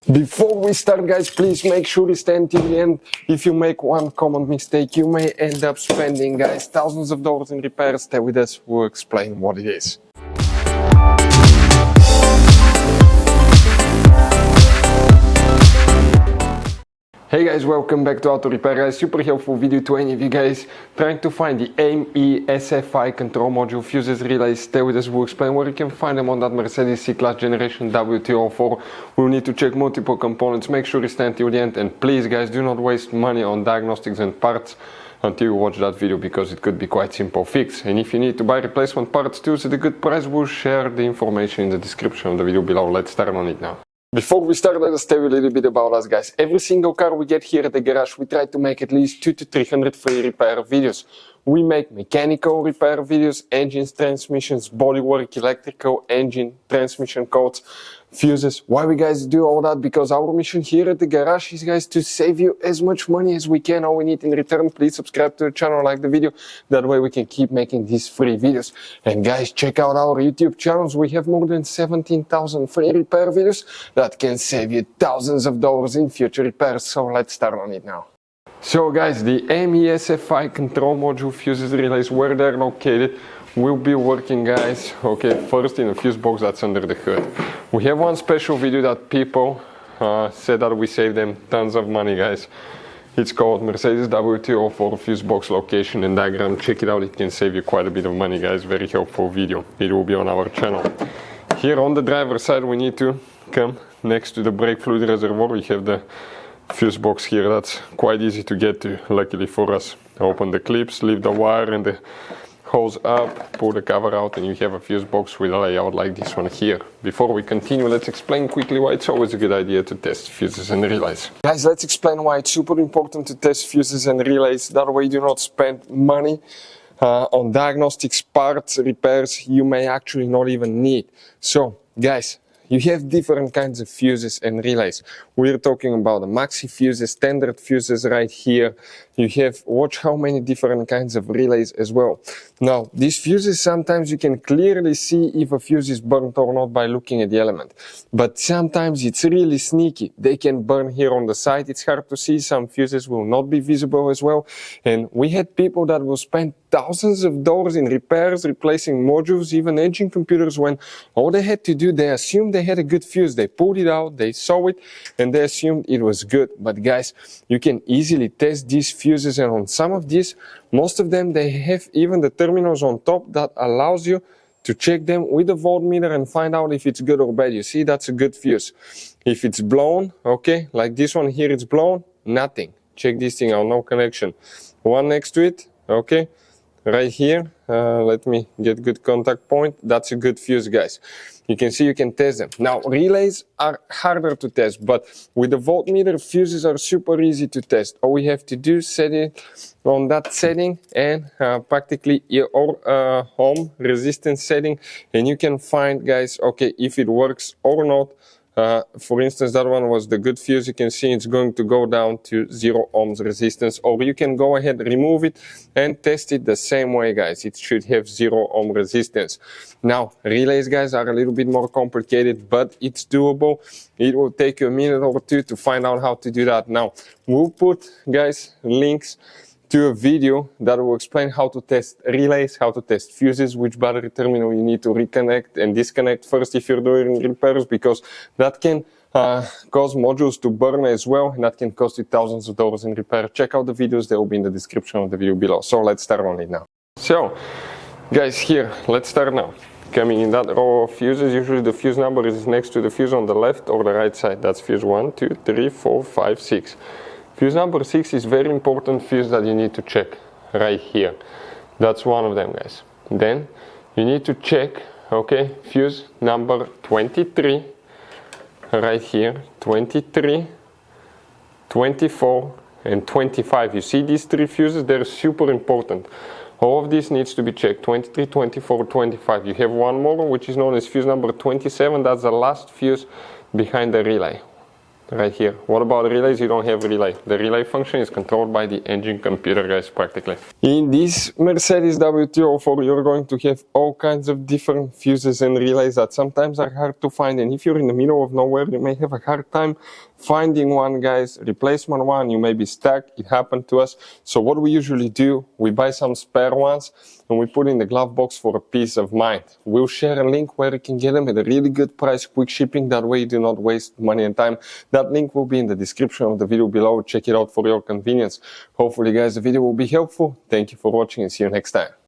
Before we start, guys, please make sure you stay until the end. If you make one common mistake, you may end up spending, guys, thousands of dollars in repairs. Stay with us, we'll explain what it is. Hey guys, welcome back to Auto Repair, guys. Super helpful video to any of you guys trying to find the ME-SFI control module fuses relays. Stay with us, we'll explain where you can find them on that Mercedes C-Class generation W204. We'll need to check multiple components, make sure you stay until the end, and please guys, do not waste money on diagnostics and parts until you watch that video, because it could be quite simple fix. And if you need to buy replacement parts too at a good price, we'll share the information in the description of the video below. Let's start on it now. Before we start, let us tell you a little bit about us, guys. Every single car we get here at the garage, we try to make at least 200 to 300 free repair videos. We make mechanical repair videos, engines, transmissions, bodywork, electrical, engine, transmission codes, fuses. Why we guys do all that? Because our mission here at the garage is, guys, to save you as much money as we can. All we need in return, please subscribe to the channel, like the video. That way we can keep making these free videos. And guys, check out our YouTube channels. We have more than 17,000 free repair videos that can save you thousands of dollars in future repairs. So let's start on it now. So guys, the ME-SFI control module fuses relays, where they're located, will be working, guys, okay, first in a fuse box that's under the hood. We have one special video that people said that we saved them tons of money, guys. It's called Mercedes W204 fuse box location and diagram. Check it out, it can save you quite a bit of money, guys. Very helpful video. It will be on our channel. Here on the driver's side, we need to come next to the brake fluid reservoir. We have the fuse box here. That's quite easy to get to, luckily for us. Open the clips, leave the wire and the hose up, pull the cover out, and you have a fuse box with a layout like this one here. Before we continue, let's explain quickly why it's always a good idea to test fuses and relays. Guys, let's explain why it's super important to test fuses and relays. That way you do not spend money on diagnostics, parts, repairs you may actually not even need. So guys, you have different kinds of fuses and relays. We're talking about the maxi fuses, standard fuses right here. You have, watch how many different kinds of relays as well. Now, these fuses, sometimes you can clearly see if a fuse is burnt or not by looking at the element. But sometimes it's really sneaky. They can burn here on the side. It's hard to see. Some fuses will not be visible as well. And we had people that will spend thousands of dollars in repairs, replacing modules, even engine computers, when all they had to do, they assumed they had a good fuse. They pulled it out, they saw it, and they assumed it was good. But guys, you can easily test these fuses, and on some of these, most of them, they have even the terminals on top that allows you to check them with a voltmeter and find out if it's good or bad. You see, that's a good fuse. If it's blown, okay, like this one here, it's blown, nothing. Check this thing out, no connection. One next to it, okay. Right here, let me get good contact point. That's a good fuse, guys. You can see you can test them. Now, relays are harder to test, but with the voltmeter, fuses are super easy to test. All we have to do is set it on that setting and practically your home resistance setting, and you can find, guys, okay, if it works or not. For instance, that one was the good fuse. You can see it's going to go down to 0 ohms resistance, or you can go ahead, remove it and test it the same way, guys. It should have 0 ohm resistance. Now, relays, guys, are a little bit more complicated, but it's doable. It will take you a minute or two to find out how to do that. Now, we'll put, guys, links to a video that will explain how to test relays, how to test fuses, which battery terminal you need to reconnect and disconnect first if you're doing repairs, because that can cause modules to burn as well, and that can cost you thousands of dollars in repair. Check out the videos, they will be in the description of the video below. So let's start on it now. So guys, here, let's start now. Coming in that row of fuses, usually the fuse number is next to the fuse on the left or the right side. That's fuse 1, 2, 3, 4, 5, 6. Fuse number 6 is very important fuse that you need to check right here. That's one of them, guys. Then you need to check, okay, fuse number 23 right here, 23, 24 and 25. You see these three fuses? They're super important. All of this needs to be checked, 23, 24, 25. You have one more, which is known as fuse number 27. That's the last fuse behind the relay. right here. What about relays? You don't have relay. The relay function is controlled by the engine computer, guys, practically. In this Mercedes W204, you're going to have all kinds of different fuses and relays that sometimes are hard to find, and if you're in the middle of nowhere, you may have a hard time finding one, guys. Replacement one, you may be stuck. It happened to us. So what we usually do, we buy some spare ones and we put in the glove box for a peace of mind. We'll share a link where you can get them at a really good price, quick shipping. That way you do not waste money and time. That link will be in the description of the video below. Check it out for your convenience. Hopefully, guys, the video will be helpful. Thank you for watching and see you next time.